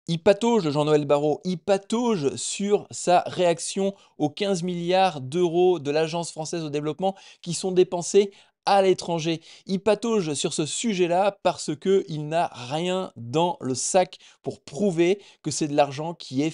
Il patauge, Jean-Noël Barrot, il patauge sur sa réaction aux 15 milliards d'euros de l'Agence française au développement qui sont dépensés à l'étranger. Il patauge sur ce sujet-là parce qu'il n'a rien dans le sac pour prouver que c'est de l'argent qui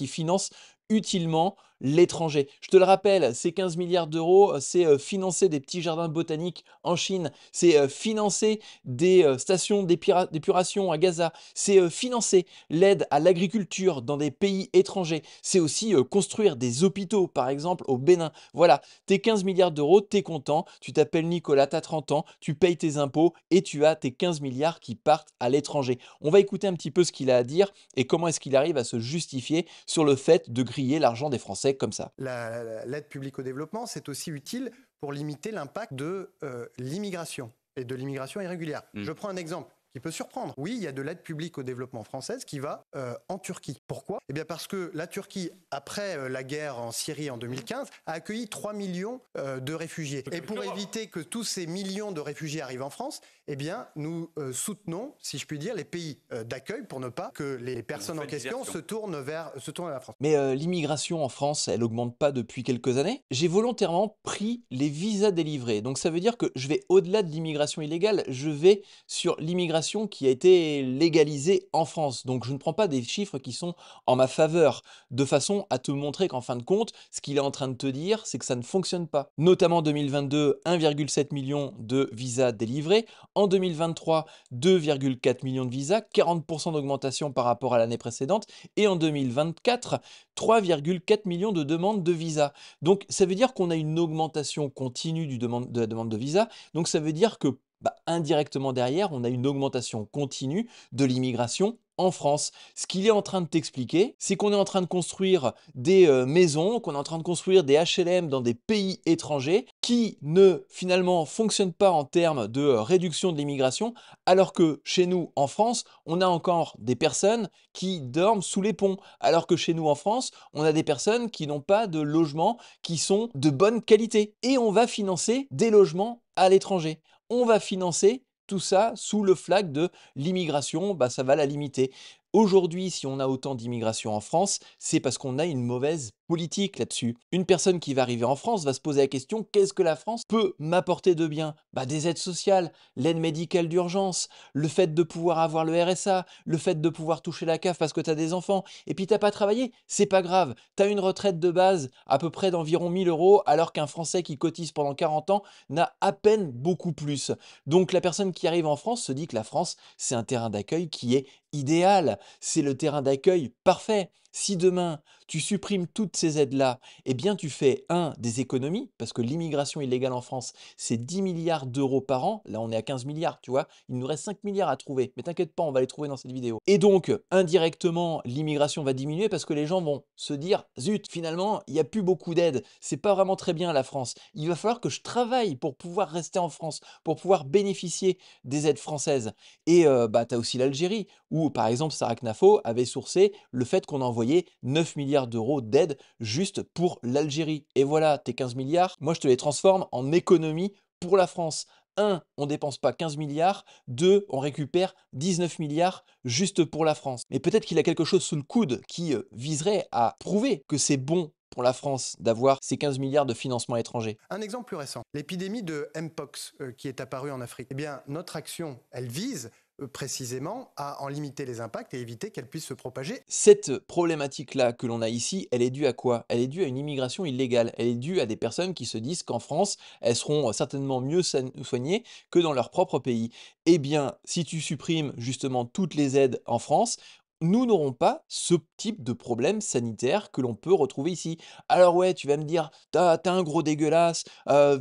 finance utilement l'étranger. Je te le rappelle, ces 15 milliards d'euros, c'est financer des petits jardins botaniques en Chine, c'est financer des stations d'épuration à Gaza, c'est financer l'aide à l'agriculture dans des pays étrangers, c'est aussi construire des hôpitaux, par exemple au Bénin. Voilà, tes 15 milliards d'euros, t'es content, tu t'appelles Nicolas, t'as 30 ans, tu payes tes impôts et tu as tes 15 milliards qui partent à l'étranger. On va écouter un petit peu ce qu'il a à dire et comment est-ce qu'il arrive à se justifier sur le fait de griller l'argent des Français comme ça. L'aide publique au développement, c'est aussi utile pour limiter l'impact de l'immigration et de l'immigration irrégulière. Je prends un exemple qui peut surprendre. Oui, il y a de l'aide publique au développement française qui va en Turquie. Pourquoi? Eh bien parce que la Turquie, après la guerre en Syrie en 2015, a accueilli 3 millions de réfugiés. Et pour éviter que tous ces millions de réfugiés arrivent en France, eh bien nous soutenons, si je puis dire, les pays d'accueil pour ne pas que les personnes en question se tournent vers la France. Mais l'immigration en France, elle augmente pas depuis quelques années. J'ai volontairement pris les visas délivrés. Donc ça veut dire que je vais au-delà de l'immigration illégale, je vais sur l'immigration qui a été légalisée en France. Donc je ne prends pas des chiffres qui sont en ma faveur, de façon à te montrer qu'en fin de compte, ce qu'il est en train de te dire, c'est que ça ne fonctionne pas. Notamment en 2022, 1,7 million de visas délivrés. En 2023, 2,4 millions de visas, 40% d'augmentation par rapport à l'année précédente. Et en 2024, 3,4 millions de demandes de visa. Donc ça veut dire qu'on a une augmentation continue de la demande de visa. Donc ça veut dire que indirectement derrière, on a une augmentation continue de l'immigration en France. Ce qu'il est en train de t'expliquer, c'est qu'on est en train de construire des maisons, qu'on est en train de construire des HLM dans des pays étrangers qui ne finalement fonctionnent pas en termes de réduction de l'immigration, alors que chez nous en France, on a encore des personnes qui dorment sous les ponts, alors que chez nous en France, on a des personnes qui n'ont pas de logements qui sont de bonne qualité. Et on va financer des logements à l'étranger. On va financer tout ça sous le flag de l'immigration, ça va la limiter. Aujourd'hui, si on a autant d'immigration en France, c'est parce qu'on a une mauvaise politique là-dessus. Une personne qui va arriver en France va se poser la question, qu'est-ce que la France peut m'apporter de bien? Des aides sociales, l'aide médicale d'urgence, le fait de pouvoir avoir le RSA, le fait de pouvoir toucher la CAF parce que tu as des enfants, et puis t'as pas travaillé, c'est pas grave. Tu as une retraite de base à peu près d'environ 1000 euros, alors qu'un Français qui cotise pendant 40 ans n'a à peine beaucoup plus. Donc la personne qui arrive en France se dit que la France, c'est un terrain d'accueil qui est idéal, c'est le terrain d'accueil parfait. Si demain tu supprimes toutes ces aides-là, eh bien tu fais des économies, parce que l'immigration illégale en France, c'est 10 milliards d'euros par an. Là, on est à 15 milliards, tu vois. Il nous reste 5 milliards à trouver. Mais t'inquiète pas, on va les trouver dans cette vidéo. Et donc, indirectement, l'immigration va diminuer parce que les gens vont se dire, zut, finalement, il n'y a plus beaucoup d'aides. C'est pas vraiment très bien la France. Il va falloir que je travaille pour pouvoir rester en France, pour pouvoir bénéficier des aides françaises. Et tu as aussi l'Algérie, où par exemple Sarah Knafo avait sourcé le fait qu'on envoyait 9 milliards d'euros d'aide juste pour l'Algérie. Et voilà, tes 15 milliards, moi je te les transforme en économie pour la France. Un, on dépense pas 15 milliards. Deux, on récupère 19 milliards juste pour la France. Mais peut-être qu'il a quelque chose sous le coude qui viserait à prouver que c'est bon pour la France d'avoir ces 15 milliards de financement étranger. Un exemple plus récent, l'épidémie de Mpox qui est apparue en Afrique. Eh bien, notre action, elle vise précisément à en limiter les impacts et éviter qu'elle puisse se propager. Cette problématique-là que l'on a ici, elle est due à quoi? Elle est due à une immigration illégale. Elle est due à des personnes qui se disent qu'en France, elles seront certainement mieux soignées que dans leur propre pays. Eh bien, si tu supprimes justement toutes les aides en France, nous n'aurons pas ce type de problème sanitaire que l'on peut retrouver ici. Alors ouais, tu vas me dire, t'as un gros dégueulasse,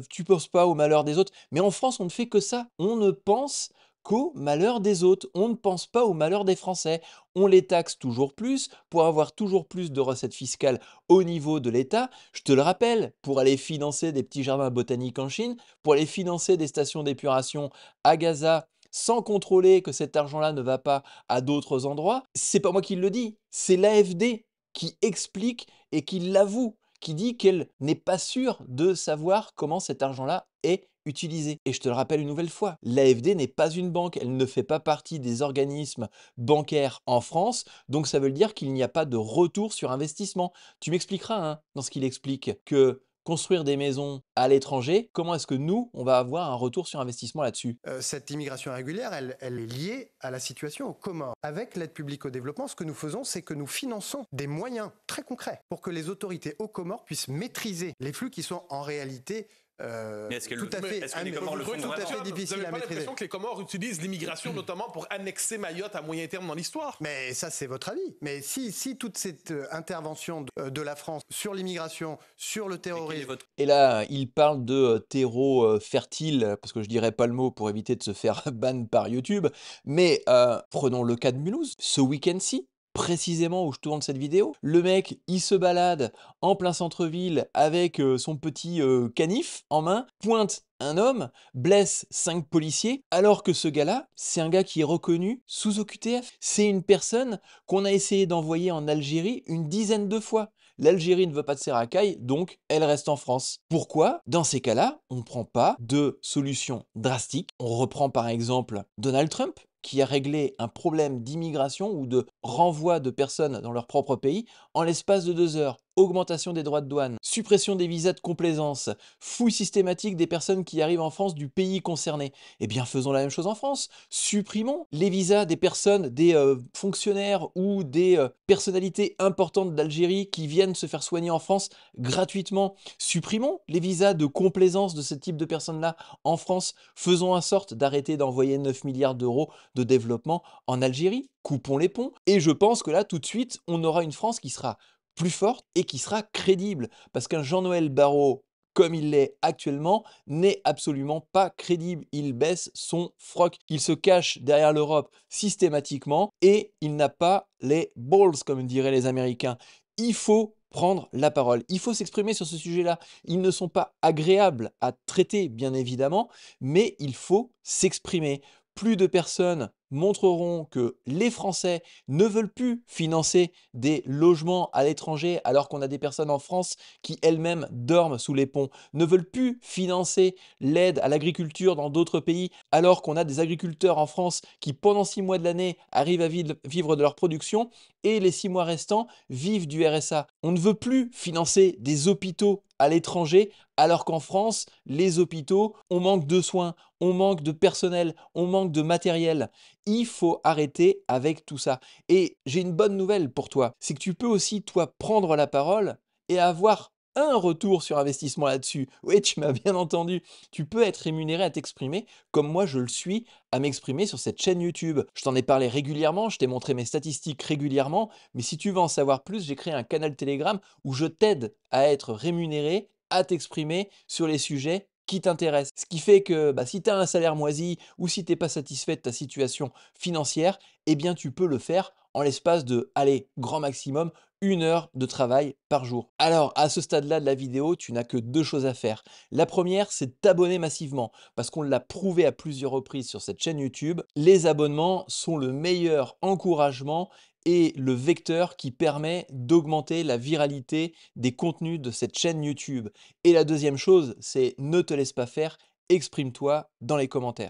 tu penses pas au malheur des autres. Mais en France, on ne fait que ça. On ne pense qu'au malheur des autres. On ne pense pas au malheur des Français. On les taxe toujours plus pour avoir toujours plus de recettes fiscales au niveau de l'État. Je te le rappelle, pour aller financer des petits jardins botaniques en Chine, pour aller financer des stations d'épuration à Gaza, sans contrôler que cet argent-là ne va pas à d'autres endroits, c'est pas moi qui le dis, c'est l'AFD qui explique et qui l'avoue, qui dit qu'elle n'est pas sûre de savoir comment cet argent-là est utilisé. Et je te le rappelle une nouvelle fois, l'AFD n'est pas une banque, elle ne fait pas partie des organismes bancaires en France, donc ça veut dire qu'il n'y a pas de retour sur investissement. Tu m'expliqueras, hein, dans ce qu'il explique, que construire des maisons à l'étranger, comment est-ce que nous, on va avoir un retour sur investissement là-dessus? Cette immigration irrégulière, elle est liée à la situation aux Comores. Avec l'aide publique au développement, ce que nous faisons, c'est que nous finançons des moyens très concrets pour que les autorités aux Comores puissent maîtriser les flux qui sont en réalité Mais est-ce que tout à fait les Comores le font tout à vraiment? fait Vous difficiles n'avez à pas maîtriser. l'impression que les Comores utilisent l'immigration notamment pour annexer Mayotte à moyen terme dans l'histoire? Mais ça, c'est votre avis. Mais si toute cette intervention de la France sur l'immigration, sur le Mais quel est terrorisme, votre Et là, il parle de terreau fertile, parce que je dirais pas le mot pour éviter de se faire ban par YouTube. Mais prenons le cas de Mulhouse, ce week-end-ci, précisément où je tourne cette vidéo. Le mec, il se balade en plein centre-ville avec son petit canif en main, pointe un homme, blesse 5 policiers, alors que ce gars-là, c'est un gars qui est reconnu sous OQTF. C'est une personne qu'on a essayé d'envoyer en Algérie une dizaine de fois. L'Algérie ne veut pas de ses racailles, donc elle reste en France. Pourquoi? Dans ces cas-là, on ne prend pas de solution drastique. On reprend par exemple Donald Trump, qui a réglé un problème d'immigration ou de renvoi de personnes dans leur propre pays en l'espace de 2 heures. Augmentation des droits de douane, suppression des visas de complaisance, fouille systématique des personnes qui arrivent en France du pays concerné. Eh bien, faisons la même chose en France. Supprimons les visas des personnes, des fonctionnaires ou des personnalités importantes d'Algérie qui viennent se faire soigner en France gratuitement. Supprimons les visas de complaisance de ce type de personnes-là en France. Faisons en sorte d'arrêter d'envoyer 9 milliards d'euros de développement en Algérie. Coupons les ponts. Et je pense que là, tout de suite, on aura une France qui sera plus forte et qui sera crédible. Parce qu'un Jean-Noël Barrot, comme il l'est actuellement, n'est absolument pas crédible. Il baisse son froc. Il se cache derrière l'Europe systématiquement et il n'a pas les balls, comme diraient les Américains. Il faut prendre la parole. Il faut s'exprimer sur ce sujet-là. Ils ne sont pas agréables à traiter, bien évidemment, mais il faut s'exprimer. Plus de personnes montreront que les Français ne veulent plus financer des logements à l'étranger alors qu'on a des personnes en France qui elles-mêmes dorment sous les ponts, ne veulent plus financer l'aide à l'agriculture dans d'autres pays alors qu'on a des agriculteurs en France qui pendant 6 mois de l'année arrivent à vivre de leur production et les 6 mois restants vivent du RSA. On ne veut plus financer des hôpitaux à l'étranger alors qu'en France, les hôpitaux, on manque de soins, on manque de personnel, on manque de matériel. Il faut arrêter avec tout ça. Et j'ai une bonne nouvelle pour toi, c'est que tu peux aussi, toi, prendre la parole et avoir un retour sur investissement là-dessus. Oui, tu m'as bien entendu. Tu peux être rémunéré à t'exprimer comme moi je le suis à m'exprimer sur cette chaîne YouTube. Je t'en ai parlé régulièrement, je t'ai montré mes statistiques régulièrement, mais si tu veux en savoir plus, j'ai créé un canal Telegram où je t'aide à être rémunéré, à t'exprimer sur les sujets qui t'intéressent. Ce qui fait que si tu as un salaire moisi ou si tu n'es pas satisfait de ta situation financière, eh bien tu peux le faire en l'espace de, allez, grand maximum, 1 heure de travail par jour. Alors, à ce stade-là de la vidéo, tu n'as que 2 choses à faire. La première, c'est de t'abonner massivement, parce qu'on l'a prouvé à plusieurs reprises sur cette chaîne YouTube. Les abonnements sont le meilleur encouragement et le vecteur qui permet d'augmenter la viralité des contenus de cette chaîne YouTube. Et la deuxième chose, c'est ne te laisse pas faire, exprime-toi dans les commentaires.